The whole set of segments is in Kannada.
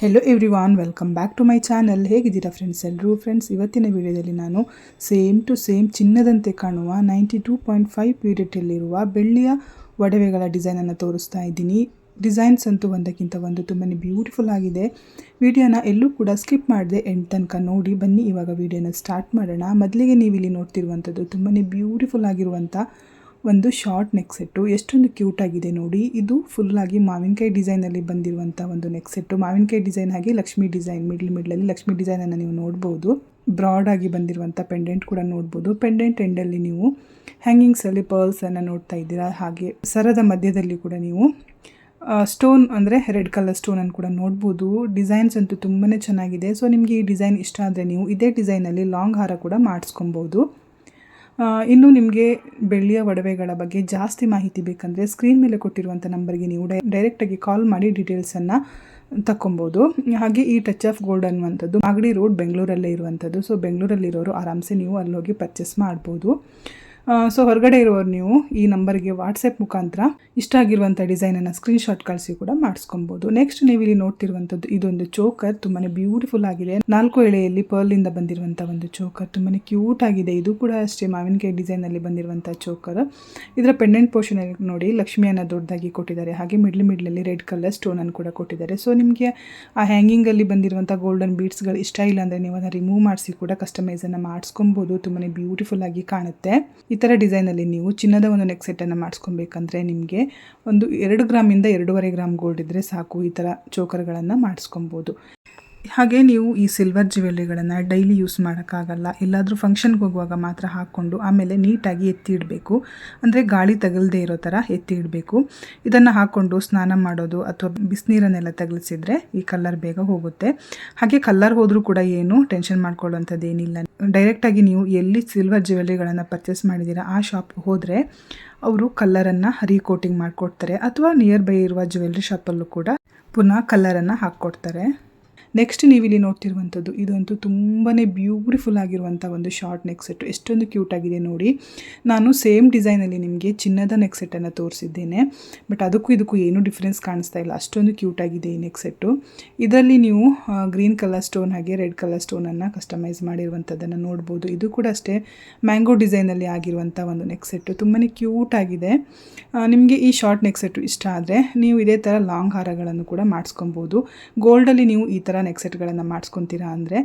Hello everyone, welcome back to my channel. ಹೇಗಿದ್ದೀರಾ ಫ್ರೆಂಡ್ಸ್ ಎಲ್ಲರೂ? ಇವತ್ತಿನ ವಿಡಿಯೋದಲ್ಲಿ ನಾನು ಸೇಮ್ ಟು ಸೇಮ್ ಚಿನ್ನದಂತೆ ಕಾಣುವ 92.5 ಪ್ಯೂರಿಟಿಯಲ್ಲಿರುವ ಬೆಳ್ಳಿಯ ಒಡವೆಗಳ ಡಿಸೈನನ್ನು ತೋರಿಸ್ತಾ ಇದ್ದೀನಿ. ಡಿಸೈನ್ಸ್ ಅಂತೂ ಒಂದಕ್ಕಿಂತ ಒಂದು ತುಂಬಾ ಬ್ಯೂಟಿಫುಲ್ ಆಗಿದೆ. ವಿಡಿಯೋನ ಎಲ್ಲೂ ಕೂಡ ಸ್ಕಿಪ್ ಮಾಡದೆ ಎಂಡ್ ತನಕ ನೋಡಿ. ಬನ್ನಿ ಇವಾಗ ವಿಡಿಯೋನ ಸ್ಟಾರ್ಟ್ ಮಾಡೋಣ. ಮೊದಲಿಗೆ ನೀವು ಇಲ್ಲಿ ನೋಡ್ತಿರುವಂಥದ್ದು ತುಂಬಾ ಬ್ಯೂಟಿಫುಲ್ ಆಗಿರುವಂಥ ಒಂದು ಶಾರ್ಟ್ ನೆಕ್ ಸೆಟ್ಟು. ಎಷ್ಟೊಂದು ಕ್ಯೂಟ್ ಆಗಿದೆ ನೋಡಿ. ಇದು ಫುಲ್ಲಾಗಿ ಮಾವಿನಕಾಯಿ ಡಿಸೈನಲ್ಲಿ ಬಂದಿರುವಂಥ ಒಂದು ನೆಕ್ ಸೆಟ್ಟು. ಮಾವಿನಕಾಯಿ ಡಿಸೈನ್ ಹಾಗೆ ಲಕ್ಷ್ಮಿ ಡಿಸೈನ್, ಮಿಡ್ಲಲ್ಲಿ ಲಕ್ಷ್ಮಿ ಡಿಸೈನನ್ನು ನೀವು ನೋಡ್ಬೋದು. ಬ್ರಾಡ್ ಆಗಿ ಬಂದಿರುವಂಥ ಪೆಂಡೆಂಟ್ ಕೂಡ ನೋಡ್ಬೋದು. ಪೆಂಡೆಂಟ್ ಎಂಡಲ್ಲಿ ನೀವು ಹ್ಯಾಂಗಿಂಗ್ಸಲ್ಲಿ ಪರ್ಲ್ಸನ್ನು ನೋಡ್ತಾ ಇದ್ದೀರಾ. ಹಾಗೆ ಸರದ ಮಧ್ಯದಲ್ಲಿ ಕೂಡ ನೀವು ಸ್ಟೋನ್ ಅಂದರೆ ರೆಡ್ ಕಲರ್ ಸ್ಟೋನನ್ನು ಕೂಡ ನೋಡ್ಬೋದು. ಡಿಸೈನ್ಸ್ ಅಂತೂ ತುಂಬಾ ಚೆನ್ನಾಗಿದೆ. ಸೊ ನಿಮಗೆ ಈ ಡಿಸೈನ್ ಇಷ್ಟ ಆದರೆ ನೀವು ಇದೇ ಡಿಸೈನಲ್ಲಿ ಲಾಂಗ್ ಹಾರ ಕೂಡ ಮಾಡಿಸ್ಕೊಬೋದು. ಇನ್ನು ನಿಮಗೆ ಬೆಳ್ಳಿಯ ಒಡವೆಗಳ ಬಗ್ಗೆ ಜಾಸ್ತಿ ಮಾಹಿತಿ ಬೇಕಂದರೆ ಸ್ಕ್ರೀನ್ ಮೇಲೆ ಕೊಟ್ಟಿರುವಂಥ ನಂಬರ್ಗೆ ನೀವು ಡೈರೆಕ್ಟಾಗಿ ಕಾಲ್ ಮಾಡಿ ಡೀಟೇಲ್ಸನ್ನು ತಗೊಬೋದು. ಹಾಗೆ ಈ ಟಚ್ ಆಫ್ ಗೋಲ್ಡ್ ಅನ್ನುವಂಥದ್ದು ಮಾಗಡಿ ರೋಡ್ ಬೆಂಗಳೂರಲ್ಲೇ ಇರುವಂಥದ್ದು. ಸೊ ಬೆಂಗಳೂರಲ್ಲಿರೋರು ಆರಾಮ್ಸೆ ನೀವು ಅಲ್ಲಿ ಹೋಗಿ ಪರ್ಚೇಸ್ ಮಾಡ್ಬೋದು. ಸೊ ಹೊರಗಡೆ ಇರೋರು ನೀವು ಈ ನಂಬರ್ಗೆ ವಾಟ್ಸಪ್ ಮುಖಾಂತರ ಇಷ್ಟ ಆಗಿರುವಂಥ ಡಿಸೈನನ್ನು ಸ್ಕ್ರೀನ್ಶಾಟ್ ಕಳಿಸಿ ಕೂಡ ಮಾಡಿಸ್ಕೊಬೋದು. ನೆಕ್ಸ್ಟ್ ನೀವು ಇಲ್ಲಿ ನೋಡ್ತಿರುವಂಥದ್ದು ಇದೊಂದು ಚೋಕರ್. ತುಂಬಾ ಬ್ಯೂಟಿಫುಲ್ ಆಗಿದೆ. 4 ಎಳೆಯಲ್ಲಿ ಪರ್ಲಿಂದ ಬಂದಿರುವಂಥ ಒಂದು ಚೋಕರ್. ತುಂಬಾ ಕ್ಯೂಟ್ ಆಗಿದೆ. ಇದು ಕೂಡ ಅಷ್ಟೇ ಮಾವಿನಕಾಯಿ ಡಿಸೈನಲ್ಲಿ ಬಂದಿರುವಂಥ ಚೋಕರ್. ಇದರ ಪೆಂಡೆಂಟ್ ಪೋರ್ಷನ್ ನೋಡಿ ಲಕ್ಷ್ಮಿಯನ್ನು ದೊಡ್ಡದಾಗಿ ಕೊಟ್ಟಿದ್ದಾರೆ. ಹಾಗೆ ಮಿಡ್ಲಲ್ಲಿ ರೆಡ್ ಕಲರ್ ಸ್ಟೋನನ್ನು ಕೂಡ ಕೊಟ್ಟಿದ್ದಾರೆ. ಸೊ ನಿಮಗೆ ಆ ಹ್ಯಾಂಗಿಂಗಲ್ಲಿ ಬಂದಿರುವಂಥ ಗೋಲ್ಡನ್ ಬೀಡ್ಸ್ಗಳು ಇಷ್ಟ ಇಲ್ಲ ಅಂದರೆ ನೀವು ಅದನ್ನು ರಿಮೂವ್ ಮಾಡಿಸಿ ಕೂಡ ಕಸ್ಟಮೈಸನ್ನು ಮಾಡಿಸ್ಕೊಬೋದು. ತುಂಬಾ ಬ್ಯೂಟಿಫುಲ್ ಆಗಿ ಕಾಣುತ್ತೆ. ಈ ಥರ ಡಿಸೈನಲ್ಲಿ ನೀವು ಚಿನ್ನದ ಒಂದು ನೆಕ್ ಸೆಟ್ಟನ್ನು ಮಾಡಿಸ್ಕೊಬೇಕಂದ್ರೆ ನಿಮಗೆ ಒಂದು 2 ಗ್ರಾಮಿಂದ 2.5 ಗ್ರಾಮ್ ಗೋಲ್ಡ್ ಇದ್ದರೆ ಸಾಕು. ಈ ಥರ ಚೋಕರ್ಗಳನ್ನು ಮಾಡಿಸ್ಕೊಬೋದು. ಹಾಗೆ ನೀವು ಈ ಸಿಲ್ವರ್ ಜ್ಯುವೆಲ್ರಿಗಳನ್ನು ಡೈಲಿ ಯೂಸ್ ಮಾಡೋಕ್ಕಾಗಲ್ಲ. ಎಲ್ಲಾದರೂ ಫಂಕ್ಷನ್ಗೆ ಹೋಗುವಾಗ ಮಾತ್ರ ಹಾಕ್ಕೊಂಡು ಆಮೇಲೆ ನೀಟಾಗಿ ಎತ್ತಿ ಇಡಬೇಕು. ಅಂದರೆ ಗಾಳಿ ತಗಲದೇ ಇರೋ ಥರ ಎತ್ತಿ ಇಡಬೇಕು. ಇದನ್ನು ಹಾಕ್ಕೊಂಡು ಸ್ನಾನ ಮಾಡೋದು ಅಥವಾ ಬಿಸಿನೀರನ್ನೆಲ್ಲ ತಗಲಿಸಿದ್ರೆ ಈ ಕಲರ್ ಬೇಗ ಹೋಗುತ್ತೆ. ಹಾಗೆ ಕಲರ್ ಹೋದರೂ ಕೂಡ ಏನು ಟೆನ್ಷನ್ ಮಾಡ್ಕೊಳ್ಳೋವಂಥದ್ದು ಏನಿಲ್ಲ. ಡೈರೆಕ್ಟಾಗಿ ನೀವು ಎಲ್ಲಿ ಸಿಲ್ವರ್ ಜ್ಯುವೆಲ್ರಿಗಳನ್ನು ಪರ್ಚೇಸ್ ಮಾಡಿದ್ದೀರಾ ಆ ಶಾಪ್ಗೆ ಹೋದರೆ ಅವರು ಕಲರನ್ನು ರೀಕೋಟಿಂಗ್ ಮಾಡಿಕೊಡ್ತಾರೆ. ಅಥವಾ ನಿಯರ್ ಬೈ ಇರುವ ಜ್ಯುವೆಲ್ರಿ ಶಾಪಲ್ಲೂ ಕೂಡ ಪುನಃ ಕಲರನ್ನು ಹಾಕ್ಕೊಡ್ತಾರೆ. ನೆಕ್ಸ್ಟ್ ನೀವು ಇಲ್ಲಿ ನೋಡ್ತಿರುವಂಥದ್ದು ಇದಂತೂ ತುಂಬಾ ಬ್ಯೂಟಿಫುಲ್ ಆಗಿರುವಂಥ ಒಂದು ಶಾರ್ಟ್ ನೆಕ್ ಸೆಟ್ಟು. ಎಷ್ಟೊಂದು ಕ್ಯೂಟ್ ಆಗಿದೆ ನೋಡಿ. ನಾನು ಸೇಮ್ ಡಿಸೈನಲ್ಲಿ ನಿಮಗೆ ಚಿನ್ನದ ನೆಕ್ ಸೆಟ್ಟನ್ನು ತೋರಿಸಿದ್ದೇನೆ. ಬಟ್ ಅದಕ್ಕೂ ಇದಕ್ಕೂ ಏನೂ ಡಿಫ್ರೆನ್ಸ್ ಕಾಣಿಸ್ತಾ ಇಲ್ಲ. ಅಷ್ಟೊಂದು ಕ್ಯೂಟ್ ಆಗಿದೆ ಈ ನೆಕ್ ಸೆಟ್ಟು. ಇದರಲ್ಲಿ ನೀವು ಗ್ರೀನ್ ಕಲರ್ ಸ್ಟೋನ್ ಹಾಗೆ ರೆಡ್ ಕಲರ್ ಸ್ಟೋನನ್ನು ಕಸ್ಟಮೈಸ್ ಮಾಡಿರುವಂಥದ್ದನ್ನು ನೋಡ್ಬೋದು. ಇದು ಕೂಡ ಅಷ್ಟೇ ಮ್ಯಾಂಗೋ ಡಿಸೈನಲ್ಲಿ ಆಗಿರುವಂಥ ಒಂದು ನೆಕ್ ಸೆಟ್ಟು. ತುಂಬಾ ಕ್ಯೂಟ್ ಆಗಿದೆ. ನಿಮಗೆ ಈ ಶಾರ್ಟ್ ನೆಕ್ ಸೆಟ್ಟು ಇಷ್ಟ ಆದರೆ ನೀವು ಇದೇ ಥರ ಲಾಂಗ್ ಹಾರಗಳನ್ನು ಕೂಡ ಮಾಡಿಸ್ಕೊಬೋದು. ಗೋಲ್ಡಲ್ಲಿ ನೀವು ಈ ಥರ ನೆಕ್ ಸೆಟ್ಗಳನ್ನು ಮಾಡಿಸ್ಕೊತೀರಾ ಅಂದರೆ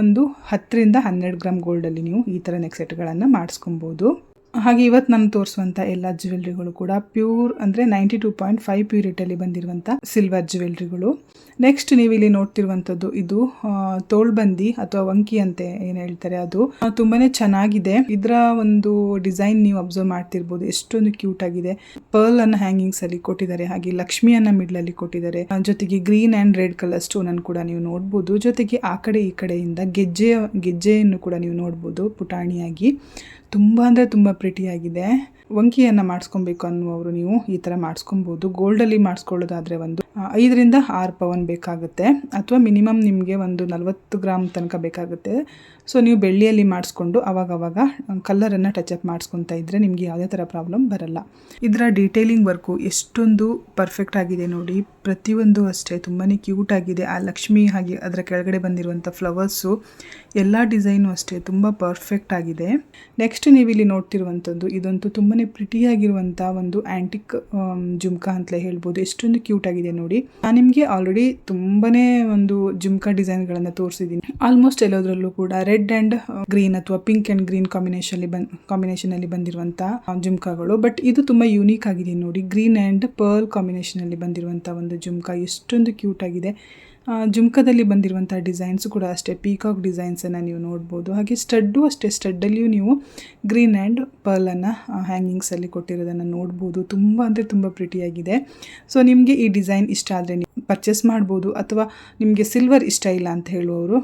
ಒಂದು 10 ರಿಂದ 12 ಗ್ರಾಮ್ ಗೋಲ್ಡಲ್ಲಿ ನೀವು ಈ ಥರ ನೆಕ್ ಸೆಟ್ಗಳನ್ನು ಮಾಡಿಸ್ಕೊಬೋದು. ಹಾಗೆ ಇವತ್ತು ನಾನು ತೋರಿಸುವಂಥ ಎಲ್ಲ ಜ್ಯುವೆಲ್ರಿಗಳು ಕೂಡ ಪ್ಯೂರ್ ಅಂದರೆ 92.5 ಪ್ಯೂರಿಟಿಯಲ್ಲಿ ಬಂದಿರುವಂಥ ಸಿಲ್ವರ್ ಜ್ಯುವೆಲ್ರಿಗಳು. ನೆಕ್ಸ್ಟ್ ನೀವು ಇಲ್ಲಿ ನೋಡ್ತಿರುವಂಥದ್ದು ಇದು ತೋಳ್ಬಂದಿ ಅಥವಾ ವಂಕಿ ಅಂತ ಏನು ಹೇಳ್ತಾರೆ, ಅದು ತುಂಬಾ ಚೆನ್ನಾಗಿದೆ. ಇದರ ಒಂದು ಡಿಸೈನ್ ನೀವು ಅಬ್ಸರ್ವ್ ಮಾಡ್ತಿರ್ಬೋದು. ಎಷ್ಟೊಂದು ಕ್ಯೂಟ್ ಆಗಿದೆ. ಪರ್ಲ್ ಅನ್ನು ಹ್ಯಾಂಗಿಂಗ್ಸ್ ಅಲ್ಲಿ ಕೊಟ್ಟಿದ್ದಾರೆ. ಹಾಗೆ ಲಕ್ಷ್ಮಿಯನ್ನ ಮಿಡ್ಲಲ್ಲಿ ಕೊಟ್ಟಿದ್ದಾರೆ. ಜೊತೆಗೆ green and red colour stone ಅನ್ನು ಕೂಡ ನೀವು ನೋಡ್ಬೋದು. ಜೊತೆಗೆ ಆ ಕಡೆ ಈ ಕಡೆಯಿಂದ ಗೆಜ್ಜೆಯನ್ನು ಕೂಡ ನೀವು ನೋಡ್ಬೋದು ಪುಟಾಣಿಯಾಗಿ. ತುಂಬ ಅಂದರೆ ತುಂಬ ಪ್ರಿಟಿಯಾಗಿದೆ. ವಂಕಿಯನ್ನು ಮಾಡಿಸ್ಕೊಬೇಕು ಅನ್ನುವರು ನೀವು ಈ ಥರ ಮಾಡಿಸ್ಕೊಬೋದು. ಗೋಲ್ಡಲ್ಲಿ ಮಾಡಿಸ್ಕೊಳ್ಳೋದಾದರೆ ಒಂದು 5 ರಿಂದ 6 ಪವನ್ ಬೇಕಾಗುತ್ತೆ. ಅಥವಾ ಮಿನಿಮಮ್ ನಿಮಗೆ ಒಂದು 40 ಗ್ರಾಮ್ ತನಕ ಬೇಕಾಗುತ್ತೆ. ಸೊ ನೀವು ಬೆಳ್ಳಿಯಲ್ಲಿ ಮಾಡಿಸ್ಕೊಂಡು ಅವಾಗವಾಗ ಕಲರನ್ನು ಟಚಪ್ ಮಾಡಿಸ್ಕೊತಾ ಇದ್ದರೆ ನಿಮಗೆ ಯಾವುದೇ ಥರ ಪ್ರಾಬ್ಲಮ್ ಬರಲ್ಲ. ಇದರ ಡೀಟೇಲಿಂಗ್ ವರ್ಕು ಎಷ್ಟೊಂದು ಪರ್ಫೆಕ್ಟ್ ಆಗಿದೆ ನೋಡಿ. ಪ್ರತಿಯೊಂದು ಅಷ್ಟೇ ತುಂಬಾ ಕ್ಯೂಟ್ ಆಗಿದೆ. ಆ ಲಕ್ಷ್ಮಿ ಹಾಗೆ ಅದರ ಕೆಳಗಡೆ ಬಂದಿರುವಂಥ ಫ್ಲವರ್ಸು ಎಲ್ಲ ಡಿಸೈನು ಅಷ್ಟೇ ತುಂಬ ಪರ್ಫೆಕ್ಟ್ ಆಗಿದೆ. ನೆಕ್ಸ್ಟ್ ನೀವು ಇಲ್ಲಿ ನೋಡ್ತಿರುವಂಥದ್ದು ಇದಂತೂ ತುಂಬಾ ಪ್ರಿಟಿಯಾಗಿರುವಂಥ ಒಂದು ಆ್ಯಂಟಿಕ್ ಜುಮ್ಕಾ ಅಂತಲೇ ಹೇಳ್ಬೋದು. ಎಷ್ಟೊಂದು ಕ್ಯೂಟ್ ಆಗಿದೆ ನೋಡಿ. ನಾನು ನಿಮಗೆ ಆಲ್ರೆಡಿ ತುಂಬಾ ಒಂದು ಜುಮ್ಕಾ ಡಿಸೈನ್ಗಳನ್ನು ತೋರಿಸಿದ್ದೀನಿ. ಆಲ್ಮೋಸ್ಟ್ ಎಲ್ಲದರಲ್ಲೂ ಕೂಡ ರೆಡ್ ಆ್ಯಂಡ್ ಗ್ರೀನ್ ಅಥವಾ ಪಿಂಕ್ ಆ್ಯಂಡ್ ಗ್ರೀನ್ ಕಾಂಬಿನೇಷನಲ್ಲಿ ಬಂದಿರುವಂಥ ಜುಮ್ಕಾಗಳು. ಬಟ್ ಇದು ತುಂಬ ಯೂನಿಕ್ ಆಗಿದೆ ನೋಡಿ. ಗ್ರೀನ್ ಆ್ಯಂಡ್ ಪರ್ಲ್ ಕಾಂಬಿನೇಷನಲ್ಲಿ ಬಂದಿರುವಂಥ ಒಂದು ಜುಮ್ಕಾ ಎಷ್ಟೊಂದು ಕ್ಯೂಟ್ ಆಗಿದೆ. ಜುಮ್ಕದಲ್ಲಿ ಬಂದಿರುವಂಥ ಡಿಸೈನ್ಸು ಕೂಡ ಅಷ್ಟೇ ಪೀಕಾಕ್ ಡಿಸೈನ್ಸನ್ನು ನೀವು ನೋಡ್ಬೋದು. ಹಾಗೆ ಸ್ಟಡ್ಡು ಅಷ್ಟೇ. ಸ್ಟಡ್ಡಲ್ಲಿಯೂ ನೀವು ಗ್ರೀನ್ ಆ್ಯಂಡ್ ಪರ್ಲನ್ನು ಹ್ಯಾಂಗಿಂಗ್ಸಲ್ಲಿ ಕೊಟ್ಟಿರೋದನ್ನು ನೋಡ್ಬೋದು. ತುಂಬ ಅಂದರೆ ತುಂಬ ಪ್ರಿಟಿಯಾಗಿದೆ. ಸೊ ನಿಮಗೆ ಈ ಡಿಸೈನ್ ಇಷ್ಟ ಆದರೆ ನೀವು ಪರ್ಚೇಸ್ ಮಾಡ್ಬೋದು. ಅಥವಾ ನಿಮಗೆ ಸಿಲ್ವರ್ ಇಷ್ಟ ಇಲ್ಲ ಅಂತ ಹೇಳುವವರು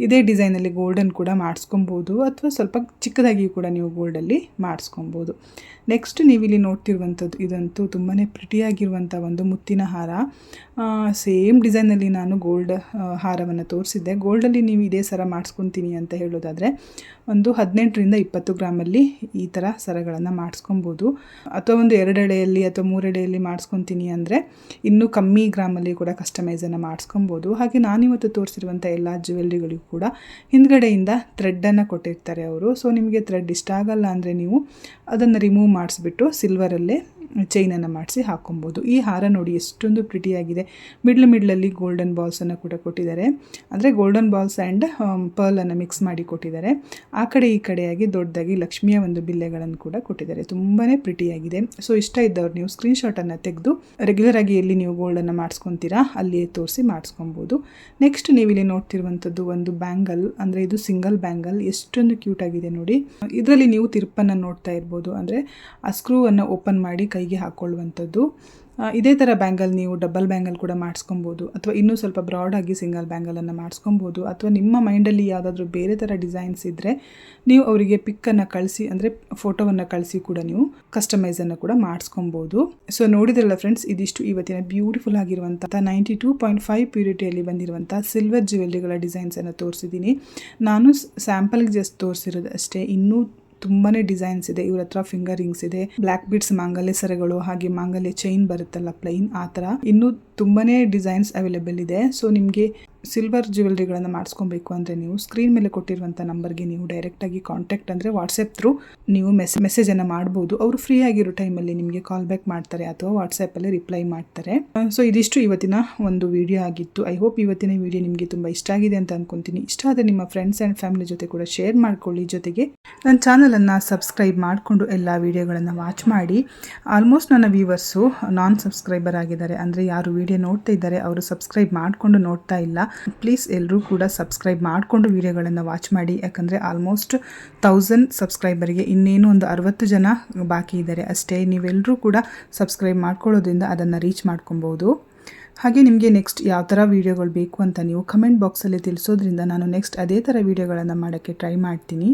ಇದೇ ಡಿಸೈನಲ್ಲಿ ಗೋಲ್ಡನ್ ಕೂಡ ಮಾಡಿಸ್ಕೊಬೋದು. ಅಥವಾ ಸ್ವಲ್ಪ ಚಿಕ್ಕದಾಗಿ ಕೂಡ ನೀವು ಗೋಲ್ಡಲ್ಲಿ ಮಾಡಿಸ್ಕೊಬೋದು. ನೆಕ್ಸ್ಟ್ ನೀವು ಇಲ್ಲಿ ನೋಡ್ತಿರುವಂಥದ್ದು ಇದಂತೂ ತುಂಬಾ ಪ್ರಿಟಿಯಾಗಿರುವಂಥ ಒಂದು ಮುತ್ತಿನ ಹಾರ. ಸೇಮ್ ಡಿಸೈನಲ್ಲಿ ನಾನು ಗೋಲ್ಡ್ ಹಾರವನ್ನು ತೋರಿಸಿದ್ದೆ. ಗೋಲ್ಡಲ್ಲಿ ನೀವು ಇದೇ ಸರ ಮಾಡಿಸ್ಕೊತೀನಿ ಅಂತ ಹೇಳೋದಾದರೆ ಒಂದು 18ರಿಂದ 20 ಗ್ರಾಮಲ್ಲಿ ಈ ಥರ ಸರಗಳನ್ನು ಮಾಡಿಸ್ಕೊಬೋದು. ಅಥವಾ ಒಂದು 2 ಎಳೆಯಲ್ಲಿ ಅಥವಾ 3 ಎಳೆಯಲ್ಲಿ ಮಾಡಿಸ್ಕೊತೀನಿ ಅಂದರೆ ಇನ್ನೂ ಕಮ್ಮಿ ಗ್ರಾಮಲ್ಲಿ ಕೂಡ ಕಸ್ಟಮೈಸನ್ನು ಮಾಡಿಸ್ಕೊಬೋದು. ಹಾಗೆ ನಾನಿವತ್ತು ತೋರಿಸಿರುವಂಥ ಎಲ್ಲ ಜ್ಯುವೆಲ್ರಿಗಳಿಗೂ ಕೂಡ ಹಿಂದ್ಗಡೆಯಿಂದ ಥ್ರೆಡ್ಡನ್ನು ಕೊಟ್ಟಿರ್ತಾರೆ ಅವರು. ಸೊ ನಿಮಗೆ ಥ್ರೆಡ್ ಇಷ್ಟ ಆಗಲ್ಲ ಅಂದರೆ ನೀವು ಅದನ್ನು ರಿಮೂವ್ ಮಾಡಿಸ್ಬಿಟ್ಟು ಸಿಲ್ವರಲ್ಲೇ ಚೈನನ್ನು ಮಾಡಿಸಿ ಹಾಕ್ಕೊಬೋದು. ಈ ಹಾರ ನೋಡಿ ಎಷ್ಟೊಂದು ಪ್ರಿಟಿಯಾಗಿದೆ. ಮಿಡ್ಲಲ್ಲಿ ಗೋಲ್ಡನ್ ಬಾಲ್ಸನ್ನು ಕೂಡ ಕೊಟ್ಟಿದ್ದಾರೆ. ಅಂದರೆ ಗೋಲ್ಡನ್ ಬಾಲ್ಸ್ ಆ್ಯಂಡ್ ಪರ್ಲನ್ನು ಮಿಕ್ಸ್ ಮಾಡಿ ಕೊಟ್ಟಿದ್ದಾರೆ. ಆ ಕಡೆ ಈ ಕಡೆಯಾಗಿ ದೊಡ್ಡದಾಗಿ ಲಕ್ಷ್ಮಿಯ ಒಂದು ಬಿಲ್ಲೆಗಳನ್ನು ಕೂಡ ಕೊಟ್ಟಿದ್ದಾರೆ. ತುಂಬಾ ಪ್ರಿಟಿಯಾಗಿದೆ. ಸೊ ಇಷ್ಟ ಇದ್ದವ್ರು ನೀವು ಸ್ಕ್ರೀನ್ಶಾಟನ್ನು ತೆಗೆದು ರೆಗ್ಯುಲರಾಗಿ ಎಲ್ಲಿ ನೀವು ಗೋಲ್ಡನ್ನು ಮಾಡಿಸ್ಕೊತೀರಾ ಅಲ್ಲಿಯೇ ತೋರಿಸಿ ಮಾಡಿಸ್ಕೊಬೋದು. ನೆಕ್ಸ್ಟ್ ನೀವು ಇಲ್ಲಿ ನೋಡ್ತಿರುವಂಥದ್ದು ಒಂದು ಬ್ಯಾಂಗಲ್, ಅಂದರೆ ಇದು ಸಿಂಗಲ್ ಬ್ಯಾಂಗಲ್. ಎಷ್ಟೊಂದು ಕ್ಯೂಟ್ ಆಗಿದೆ ನೋಡಿ. ಇದರಲ್ಲಿ ನೀವು ತಿರುಪನ್ನು ನೋಡ್ತಾ ಇರ್ಬೋದು. ಅಂದರೆ ಆ ಸ್ಕ್ರೂವನ್ನು ಓಪನ್ ಮಾಡಿ ಕೈಗೆ ಹಾಕ್ಕೊಳ್ಳುವಂಥದ್ದು. ಇದೇ ಥರ ಬ್ಯಾಂಗಲ್ ನೀವು ಡಬಲ್ ಬ್ಯಾಂಗಲ್ ಕೂಡ ಮಾಡಿಸ್ಕೊಬೋದು, ಅಥವಾ ಇನ್ನೂ ಸ್ವಲ್ಪ ಬ್ರಾಡಾಗಿ ಸಿಂಗಲ್ ಬ್ಯಾಂಗಲನ್ನು ಮಾಡಿಸ್ಕೊಬೋದು. ಅಥವಾ ನಿಮ್ಮ ಮೈಂಡಲ್ಲಿ ಯಾವುದಾದ್ರೂ ಬೇರೆ ಥರ ಡಿಸೈನ್ಸ್ ಇದ್ದರೆ ನೀವು ಅವರಿಗೆ ಪಿಕ್ಕನ್ನು ಕಳಿಸಿ, ಅಂದರೆ ಫೋಟೋವನ್ನು ಕಳಿಸಿ ಕೂಡ ನೀವು ಕಸ್ಟಮೈಸನ್ನು ಕೂಡ ಮಾಡಿಸ್ಕೊಬೋದು. ಸೊ ನೋಡಿದ್ರಲ್ಲ ಫ್ರೆಂಡ್ಸ್, ಇದಿಷ್ಟು ಇವತ್ತಿನ ಬ್ಯೂಟಿಫುಲ್ ಆಗಿರುವಂಥ 92.5 ಪ್ಯೂರಿಟಿಯಲ್ಲಿ ಬಂದಿರುವಂಥ ಸಿಲ್ವರ್ ಜ್ಯುವೆಲ್ರಿಗಳ ಡಿಸೈನ್ಸನ್ನು ತೋರಿಸಿದ್ದೀನಿ. ನಾನು ಸ್ಯಾಂಪಲ್ಗೆ ಜಸ್ಟ್ ತೋರಿಸಿರೋದು ಅಷ್ಟೇ. ಇನ್ನೂ ತುಂಬಾ ಡಿಸೈನ್ಸ್ ಇದೆ. ಇವ್ರ ಹತ್ರ ಫಿಂಗರ್ ರಿಂಗ್ಸ್ ಇದೆ, ಬ್ಲ್ಯಾಕ್ ಬೀಡ್ಸ್ ಮಾಂಗಲ್ಯ ಸರಗಳು, ಹಾಗೆ ಮಾಂಗಲ್ಯ ಚೈನ್ ಬರುತ್ತಲ್ಲ ಪ್ಲೈನ್, ಆ ಥರ ಇನ್ನೂ ತುಂಬಾ ಡಿಸೈನ್ಸ್ ಅವೈಲೇಬಲ್ ಇದೆ. ಸೊ ನಿಮಗೆ ಸಿಲ್ವರ್ ಜ್ಯುವೆಲ್ರಿಗಳನ್ನು ಮಾಡಿಸ್ಕೊಬೇಕು ಅಂದರೆ ನೀವು ಸ್ಕ್ರೀನ್ ಮೇಲೆ ಕೊಟ್ಟಿರುವಂಥ ನಂಬರ್ಗೆ ನೀವು ಡೈರೆಕ್ಟಾಗಿ ಕಾಂಟ್ಯಾಕ್ಟ್, ಅಂದರೆ ವಾಟ್ಸಪ್ ಥ್ರೂ ನೀವು ಮೆಸೇಜನ್ನು ಮಾಡ್ಬೋದು. ಅವರು ಫ್ರೀ ಆಗಿರೋ ಟೈಮಲ್ಲಿ ನಿಮಗೆ ಕಾಲ್ ಬ್ಯಾಕ್ ಮಾಡ್ತಾರೆ ಅಥವಾ ವಾಟ್ಸಪ್ಪಲ್ಲಿ ರಿಪ್ಲೈ ಮಾಡ್ತಾರೆ. ಸೊ ಇದಿಷ್ಟು ಇವತ್ತಿನ ಒಂದು ವಿಡಿಯೋ ಆಗಿತ್ತು. ಐ ಹೋಪ್ ಇವತ್ತಿನ ವಿಡಿಯೋ ನಿಮಗೆ ತುಂಬ ಇಷ್ಟ ಆಗಿದೆ ಅಂತ ಅಂದ್ಕೊತೀನಿ. ಇಷ್ಟ ಆದರೆ ನಿಮ್ಮ ಫ್ರೆಂಡ್ಸ್ ಆ್ಯಂಡ್ ಫ್ಯಾಮಿಲಿ ಜೊತೆ ಕೂಡ ಶೇರ್ ಮಾಡ್ಕೊಳ್ಳಿ. ಜೊತೆಗೆ ನನ್ನ ಚಾನಲನ್ನು ಸಬ್ಸ್ಕ್ರೈಬ್ ಮಾಡಿಕೊಂಡು ಎಲ್ಲ ವಿಡಿಯೋಗಳನ್ನು ವಾಚ್ ಮಾಡಿ. ಆಲ್ಮೋಸ್ಟ್ ನನ್ನ ವ್ಯೂವರ್ಸು ನಾನ್ ಸಬ್ಸ್ಕ್ರೈಬರ್ ಆಗಿದ್ದಾರೆ, ಅಂದರೆ ಯಾರು ವಿಡಿಯೋ ನೋಡ್ತಾ ಇದ್ದಾರೆ ಅವರು ಸಬ್ಸ್ಕ್ರೈಬ್ ಮಾಡಿಕೊಂಡು ನೋಡ್ತಾ ಇಲ್ಲ. ಪ್ಲೀಸ್ ಎಲ್ಲರೂ ಕೂಡ ಸಬ್ಸ್ಕ್ರೈಬ್ ಮಾಡಿಕೊಂಡು ವಿಡಿಯೋಗಳನ್ನು ವಾಚ್ ಮಾಡಿ. ಯಾಕಂದರೆ ಆಲ್ಮೋಸ್ಟ್ 1000 ಸಬ್ಸ್ಕ್ರೈಬರ್ಗೆ ಇನ್ನೇನು ಒಂದು 60 ಜನ ಬಾಕಿ ಇದ್ದಾರೆ ಅಷ್ಟೇ. ನೀವೆಲ್ಲರೂ ಕೂಡ ಸಬ್ಸ್ಕ್ರೈಬ್ ಮಾಡ್ಕೊಳ್ಳೋದ್ರಿಂದ ಅದನ್ನು ರೀಚ್ ಮಾಡ್ಕೊಬೋದು. ಹಾಗೆ ನಿಮಗೆ ನೆಕ್ಸ್ಟ್ ಯಾವ ಥರ ವೀಡಿಯೋಗಳು ಬೇಕು ಅಂತ ನೀವು ಕಮೆಂಟ್ ಬಾಕ್ಸಲ್ಲಿ ತಿಳಿಸೋದ್ರಿಂದ ನಾನು ನೆಕ್ಸ್ಟ್ ಅದೇ ಥರ ವೀಡಿಯೋಗಳನ್ನು ಮಾಡೋಕ್ಕೆ ಟ್ರೈ ಮಾಡ್ತೀನಿ.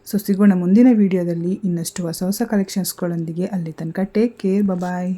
ಸೊ ಸಿಗೋಣ ಮುಂದಿನ ವೀಡಿಯೋದಲ್ಲಿ ಇನ್ನಷ್ಟು ಹೊಸ ಕಲೆಕ್ಷನ್ಸ್ಗಳೊಂದಿಗೆ. ಅಲ್ಲಿ ತನಕ ಟೇಕ್ ಕೇರ್, ಬಾಯ್.